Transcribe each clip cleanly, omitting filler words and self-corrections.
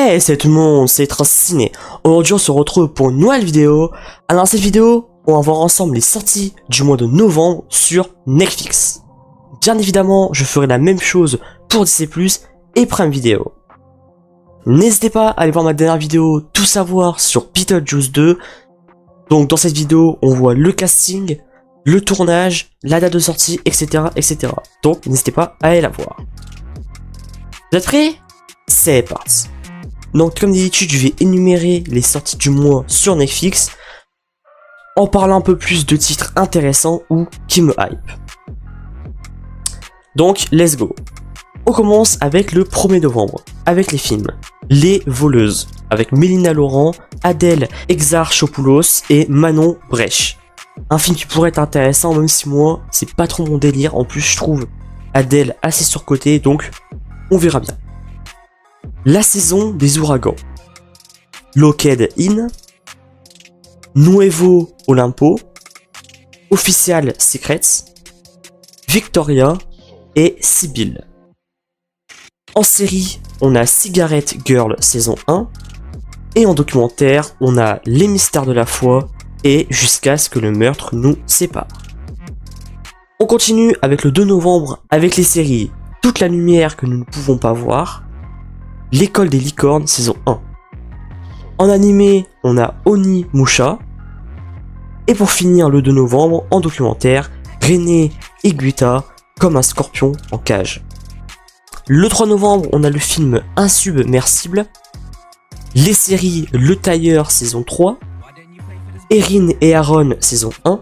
Hey, c'est tout le monde, c'est Transciné. Aujourd'hui, on se retrouve pour une nouvelle vidéo. Alors, dans cette vidéo, on va voir ensemble les sorties du mois de novembre sur Netflix. Bien évidemment, je ferai la même chose pour Disney+ et Prime Video. N'hésitez pas à aller voir ma dernière vidéo Tout savoir sur Beetlejuice 2. Donc, dans cette vidéo, on voit le casting, le tournage, la date de sortie, etc. etc. Donc, n'hésitez pas à aller la voir. Vous êtes prêts? C'est parti. Donc comme d'habitude, je vais énumérer les sorties du mois sur Netflix en parlant un peu plus de titres intéressants ou qui me hype. Donc let's go. On commence avec le 1er novembre, avec les films Les Voleuses, avec Mélina Laurent, Adèle Exarchopoulos et Manon Brèche. Un film qui pourrait être intéressant, même si moi, c'est pas trop mon délire. En plus, je trouve Adèle assez surcotée, donc on verra bien. La saison des ouragans, Locked In, Nuevo Olimpo, Official Secrets, Victoria et Sibylle. En série, on a Cigarette Girl saison 1, et en documentaire, on a Les Mystères de la foi et Jusqu'à ce que le meurtre nous sépare. On continue avec le 2 novembre avec les séries Toute la lumière que nous ne pouvons pas voir, L'école des licornes saison 1. En animé, on a Oni Musha. Et pour finir le 2 novembre, en documentaire, René Higuita comme un scorpion en cage. Le 3 novembre, on a le film Insubmersible. Les séries Le Tailleur saison 3. Erin et Aaron saison 1.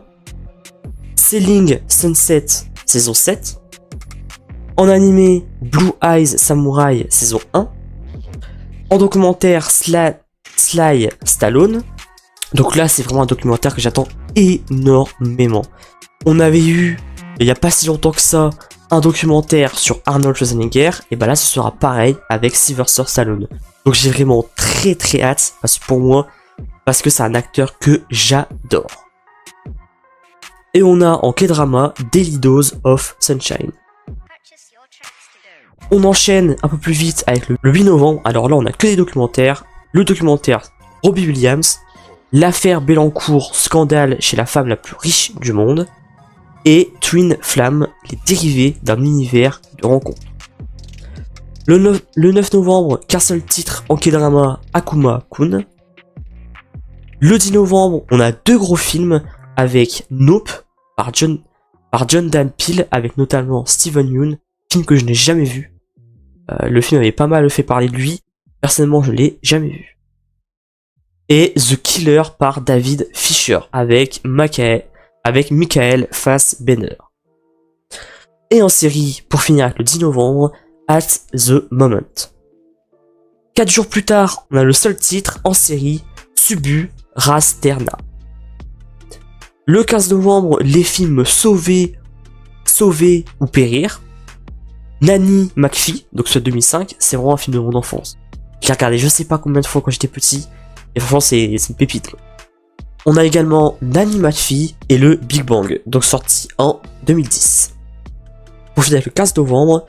Selling Sunset saison 7. En animé, Blue Eyes Samurai saison 1. En documentaire, Sly Stallone. Donc là, c'est vraiment un documentaire que j'attends énormément. On avait eu, il n'y a pas si longtemps que ça, un documentaire sur Arnold Schwarzenegger. Et bah là, ce sera pareil avec Sylvester Stallone. Donc j'ai vraiment très hâte, parce que c'est un acteur que j'adore. Et on a en K-drama Daily Dose of Sunshine. On enchaîne un peu plus vite avec le 8 novembre. Alors là, on a que des documentaires. Le documentaire Robbie Williams, l'affaire Bellancourt, scandale chez la femme la plus riche du monde, et Twin Flame, les dérivés d'un univers de rencontre. Le 9 novembre, qu'un seul titre en K-drama, Akuma-kun. Le 10 novembre, on a deux gros films avec Nope par John Dan Peele, avec notamment Steven Yeun, film que je n'ai jamais vu. Le film avait pas mal fait parler de lui. Personnellement, je l'ai jamais vu. Et The Killer par David Fisher avec Michael Fassbender. Et en série, pour finir avec le 10 novembre, At the Moment. 4 jours plus tard, on a le seul titre en série, Subu Rasterna. Le 15 novembre, les films Sauver ou Périr. Nanny McPhee, donc ce 2005, c'est vraiment un film de mon enfance. Je l'ai regardé je sais pas combien de fois quand j'étais petit, et franchement c'est une pépite. Quoi. On a également Nanny McPhee et le Big Bang, donc sorti en 2010. Pour finir avec le 15 novembre,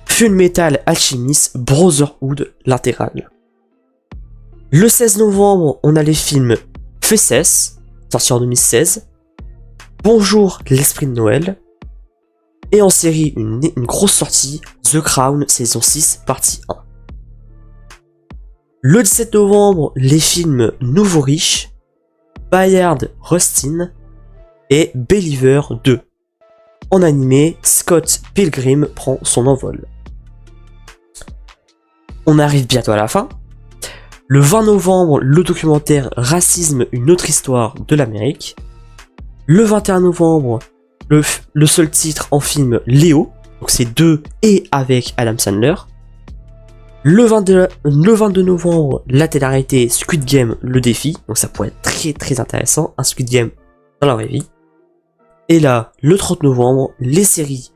Full Metal Alchemist Brotherhood l'intégral. Le 16 novembre, on a les films Fesses, sorti en 2016, Bonjour l'esprit de Noël, et en série, une grosse sortie, The Crown, saison 6, partie 1. Le 17 novembre, les films Nouveau Riche, Bayard Rustin et Believer 2. En animé, Scott Pilgrim prend son envol. On arrive bientôt à la fin. Le 20 novembre, le documentaire Racisme, une autre histoire de l'Amérique. Le 21 novembre, le seul titre en film Léo, donc c'est 2 et avec Adam Sandler. Le 22 novembre, la télé-réalité Squid Game, le défi, donc ça pourrait être très intéressant, un Squid Game dans la vraie vie. Et là, le 30 novembre, les séries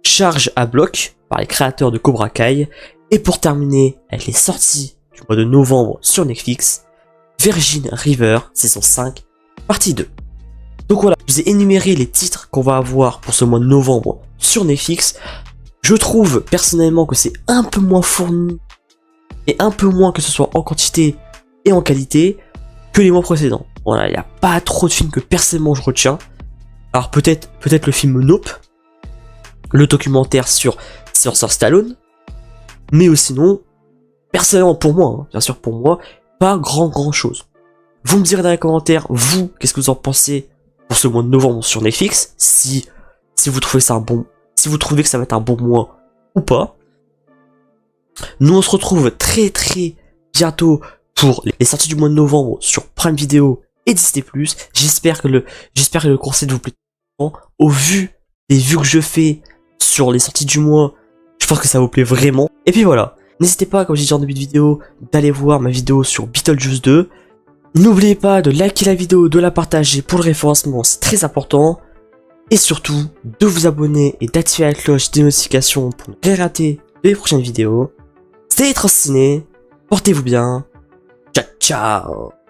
Charge à bloc par les créateurs de Cobra Kai. Et pour terminer, avec les sorties du mois de novembre sur Netflix, Virgin River, saison 5, partie 2. Donc voilà, je vous ai énuméré les titres qu'on va avoir pour ce mois de novembre sur Netflix. Je trouve personnellement que c'est un peu moins fourni et un peu moins, que ce soit en quantité et en qualité, que les mois précédents. Voilà, il n'y a pas trop de films que personnellement je retiens. Alors peut-être le film Nope, le documentaire sur Stallone, mais sinon, personnellement pour moi, hein, bien sûr pour moi, pas grand chose. Vous me direz dans les commentaires, vous, qu'est-ce que vous en pensez pour ce mois de novembre sur Netflix, si vous trouvez ça si vous trouvez que ça va être un bon mois ou pas. Nous on se retrouve très bientôt pour les sorties du mois de novembre sur Prime Video et Disney+. J'espère que le concept vous plaît. Au vu des vues que je fais sur les sorties du mois, je pense que ça vous plaît vraiment. Et puis voilà, n'hésitez pas, comme j'ai dit en début de vidéo, d'aller voir ma vidéo sur Beetlejuice 2. N'oubliez pas de liker la vidéo, de la partager pour le référencement, c'est très important. Et surtout, de vous abonner et d'activer la cloche des notifications pour ne rien rater les prochaines vidéos. C'était Transciné, portez-vous bien, ciao ciao.